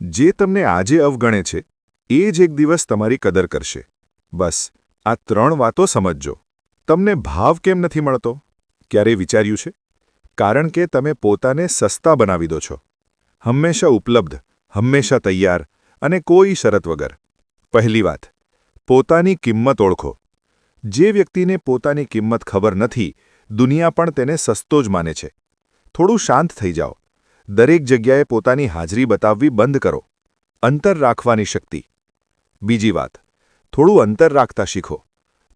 જે તમને આજે અવગણે છે એ જ એક દિવસ તમારી કદર કરશે. બસ આ 3 વાતો સમજજો. તમને ભાવ કેમ નથી મળતો? ક્યારેય વિચાર્યું છે? કારણ કે તમે પોતાને સસ્તા બનાવી દો છો. હંમેશા ઉપલબ્ધ, હંમેશા તૈયાર અને કોઈ શરત વગર. પહેલી વાત, પોતાની કિંમત ઓળખો. જે વ્યક્તિને પોતાની કિંમત ખબર નથી, દુનિયા પણ તેને સસ્તો જ માને છે. થોડું શાંત થઈ જાઓ. દરેક જગ્યાએ પોતાની હાજરી બતાવવી બંધ કરો. અંતર રાખવાની શક્તિ. બીજી વાત, થોડું અંતર રાખતા શીખો.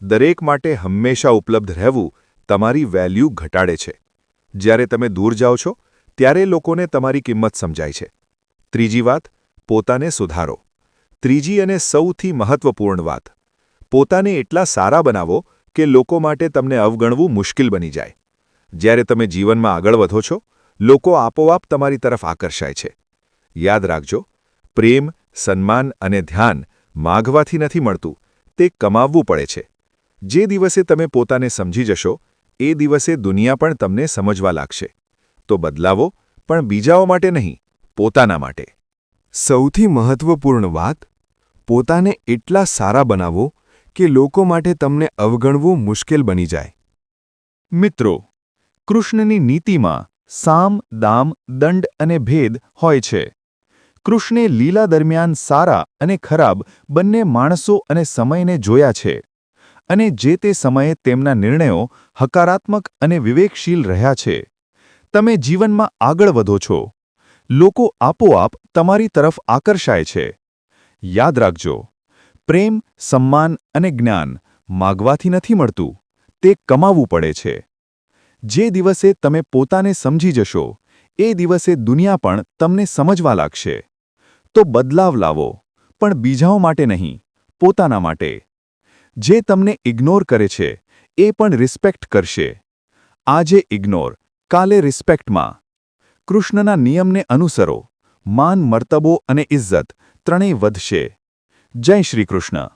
દરેક માટે હંમેશા ઉપલબ્ધ રહેવું તમારી વેલ્યુ ઘટાડે છે. જ્યારે તમે દૂર જાઓ છો, ત્યારે લોકોને તમારી કિંમત સમજાય છે. ત્રીજી વાત, પોતાને સુધારો. ત્રીજી અને સૌથી મહત્વપૂર્ણ વાત, પોતાને એટલા સારા બનાવો કે લોકો માટે તમને અવગણવું મુશ્કેલ બની જાય. જ્યારે તમે જીવનમાં આગળ વધો છો, લોકો આપોઆપ તમારી તરફ આકર્ષાય છે. યાદ રાખજો, પ્રેમ, સન્માન અને ધ્યાન માગવાથી નથી મળતું, તે કમાવવું પડે છે. જે દિવસે તમે પોતાને સમજી જશો, એ દિવસે દુનિયા પણ તમને સમજવા લાગશે. તો બદલાવો, પણ બીજાઓ માટે નહીં, પોતાના માટે. સૌથી મહત્વપૂર્ણ વાત, પોતાને એટલા સારા બનાવો કે લોકો માટે તમને અવગણવું મુશ્કેલ બની જાય. મિત્રો, કૃષ્ણની નીતિમાં સામ, દામ, દંડ અને ભેદ હોય છે. કૃષ્ણે લીલા દરમિયાન સારા અને ખરાબ બંને માણસો અને સમયને જોયા છે, અને જે તે સમયે તેમના નિર્ણયો હકારાત્મક અને વિવેકશીલ રહ્યા છે. તમે જીવનમાં આગળ વધો છો. લોકો આપોઆપ તમારી તરફ આકર્ષાય છે. યાદ રાખજો, પ્રેમ, સન્માન અને જ્ઞાન માગવાથી નથી મળતું, તે કમાવવું પડે છે. જે દિવસે તમે પોતાને સમજી જશો, એ દિવસે દુનિયા પણ તમને સમજવા લાગશે. તો બદલાવ લાવો, પણ બીજાઓ માટે નહીં, પોતાના માટે. જે તમને ઇગ્નોર કરે છે, એ પણ રિસ્પેક્ટ કરશે. આજે ઇગ્નોર, કાલે રિસ્પેક્ટમાં. કૃષ્ણના નિયમને અનુસરો. માન, મર્તબો અને ઇજ્જત ત્રણેય વધશે. જય શ્રી કૃષ્ણ.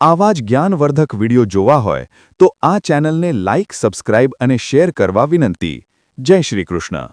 આવા જ જ્ઞાનવર્ધક વિડિયો જોવા હોય તો આ ચેનલને લાઇક, સબસ્ક્રાઇબ અને શેર કરવા વિનંતી. જય શ્રી કૃષ્ણ.